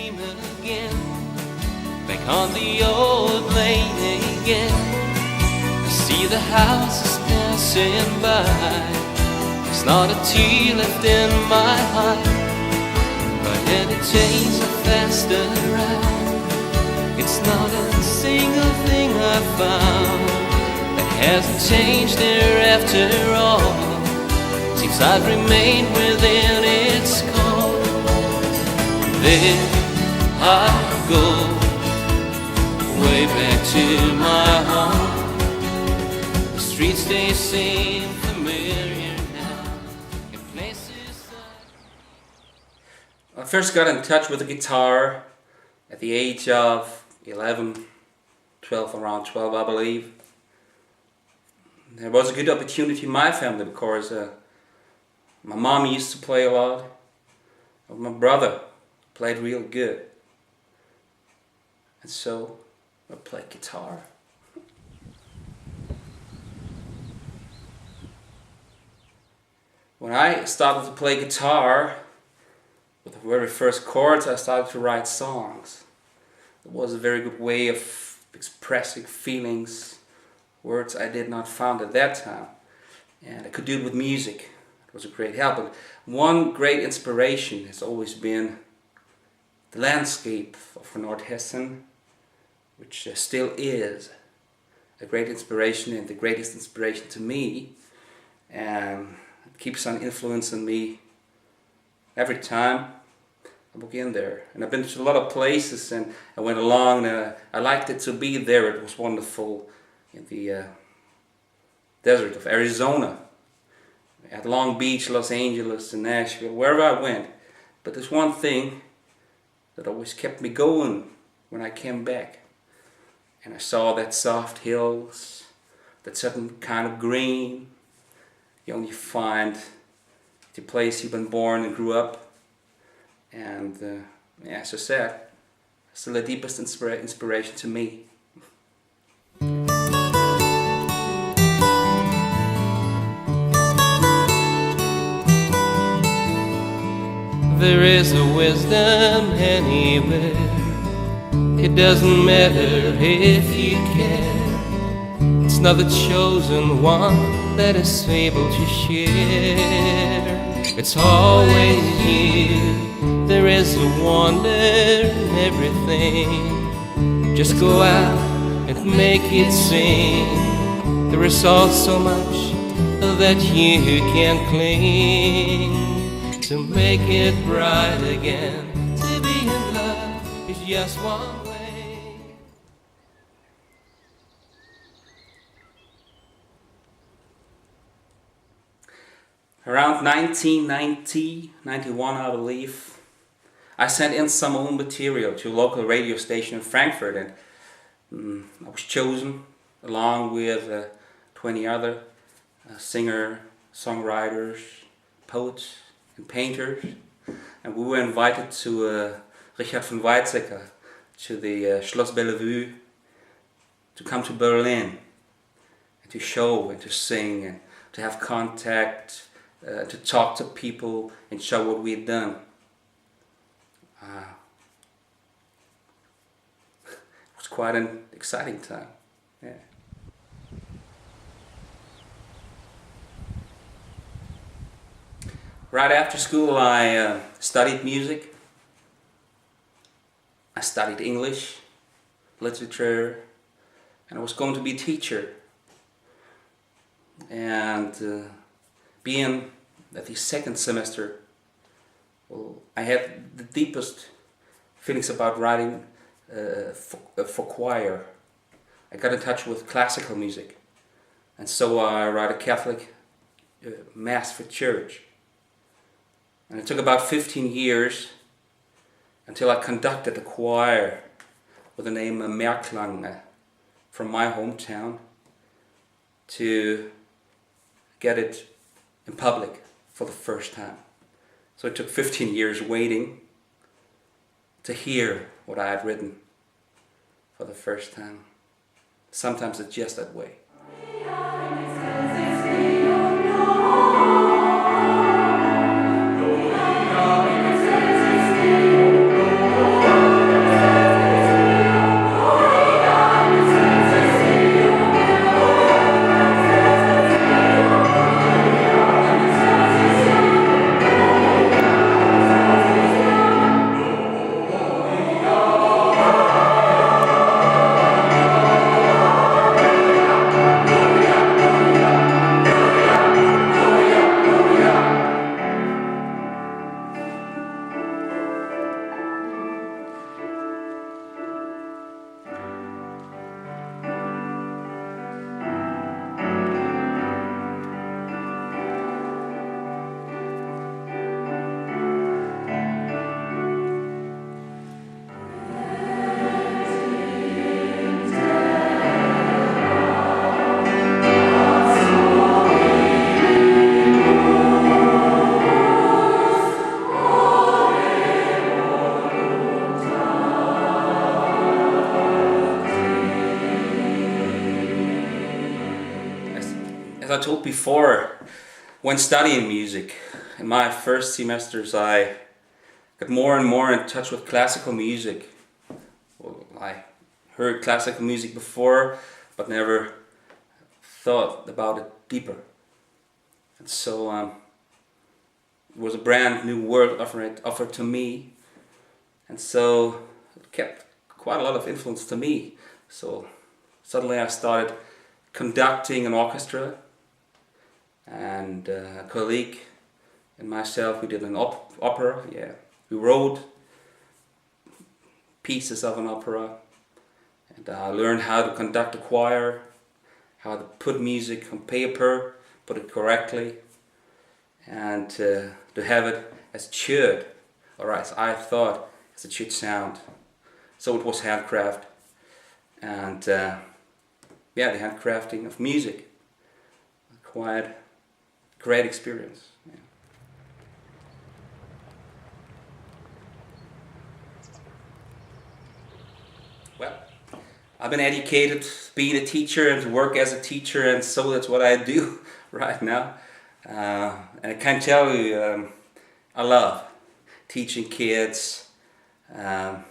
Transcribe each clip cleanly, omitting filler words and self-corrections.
dream again, back on the old lane again. I see the houses passing by, there's not a tear left in my heart, but any change so fast around, it's not a single thing I found that hasn't changed there after all. Seems I've remained within its call. There I go, way back to my home. The streets they seem familiar now, in places I first got in touch with the guitar at the age of 11, 12, around 12 I believe. There was a good opportunity in my family because my mom used to play a lot, my brother played real good, and so I played guitar. When I started to play guitar, with the very first chords I started to write songs. It was a very good way of expressing feelings, words I did not find at that time, and I could do it with music. It was a great help. And one great inspiration has always been the landscape of Nordhessen, which still is a great inspiration and the greatest inspiration to me, and it keeps on influencing me every time I walk in there. And I've been to a lot of places and I went along and I liked it to be there. It was wonderful in the desert of Arizona, at Long Beach, Los Angeles, and Nashville, wherever I went. But there's one thing that always kept me going when I came back. And I saw that soft hills, that certain kind of green you only find the place you've been born and grew up. And yeah, as I said, still the deepest inspiration to me. There is a wisdom anywhere. It doesn't matter if you care. It's not the chosen one that is able to share. It's always here. There is a wonder in everything. Just go out and make it sing. There is also much that you can cling. To make it bright again, to be in love is just one way. Around 1990, 91 I believe, I sent in some own material to a local radio station in Frankfurt, and I was chosen along with 20 other singer, songwriters, poets, and painters, and we were invited to Richard von Weizsäcker, to the Schloss Bellevue, to come to Berlin and to show and to sing and to have contact, to talk to people and show what we had done. It was quite an exciting time. Yeah. Right after school I studied music. I studied English, literature, and I was going to be a teacher. And being at the second semester, well, I had the deepest feelings about writing for choir. I got in touch with classical music, and so I write a Catholic mass for church. And it took about 15 years until I conducted a choir with the name Mehrklang from my hometown to get it in public for the first time. So it took 15 years waiting to hear what I had written for the first time. Sometimes it's just that way. told before, when studying music, in my first semesters I got more and more in touch with classical music. Well, I heard classical music before, but never thought about it deeper. And so it was a brand new world offered to me, and so it kept quite a lot of influence to me. So suddenly I started conducting an orchestra, and a colleague and myself, we did an opera. Yeah, we wrote pieces of an opera, and I learned how to conduct a choir, how to put music on paper, put it correctly, and to have it as it should, or as I thought as it should sound. So it was handcraft, and yeah, the handcrafting of music, quite great experience. Yeah. Well, I've been educated being a teacher and to work as a teacher, and so that's what I do right now. And I can tell you, I love teaching kids in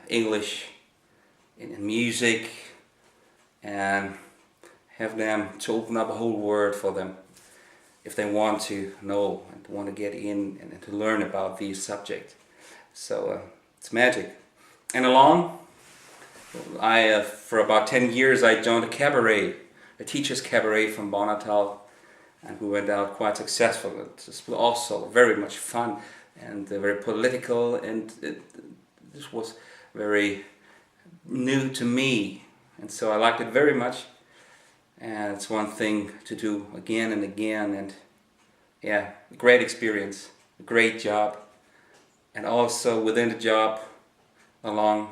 English, in music, and have them to open up a whole world for them if they want to know and want to get in and to learn about these subjects. So it's magic. And along, for about 10 years I joined a cabaret, a teacher's cabaret from Bonnatal, and we went out quite successful. It was also very much fun and very political, and this was very new to me, and so I liked it very much. And it's one thing to do again and again, and yeah, a great experience, a great job, and also within the job, along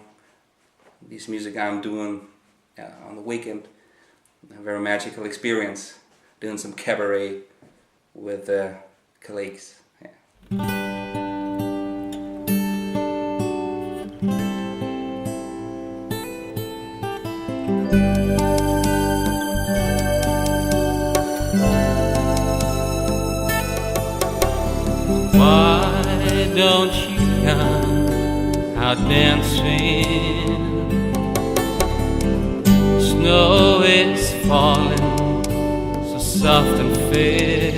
this music I'm doing on the weekend, a very magical experience, doing some cabaret with colleagues. Yeah. Why don't you come out dancing? Snow is falling so soft and fair.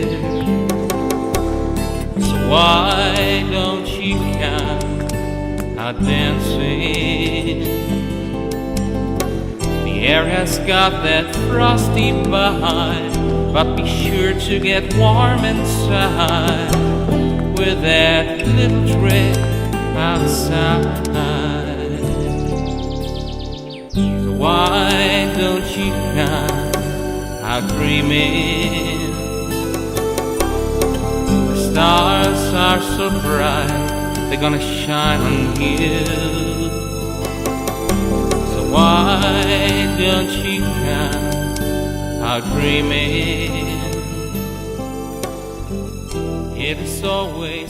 So why don't you come out dancing? The air has got that frosty vibe, but be sure to get warm inside with that little trick outside. So why don't you come out dreaming? The stars are so bright, they're gonna shine on you. So why don't you come out dreaming? It is always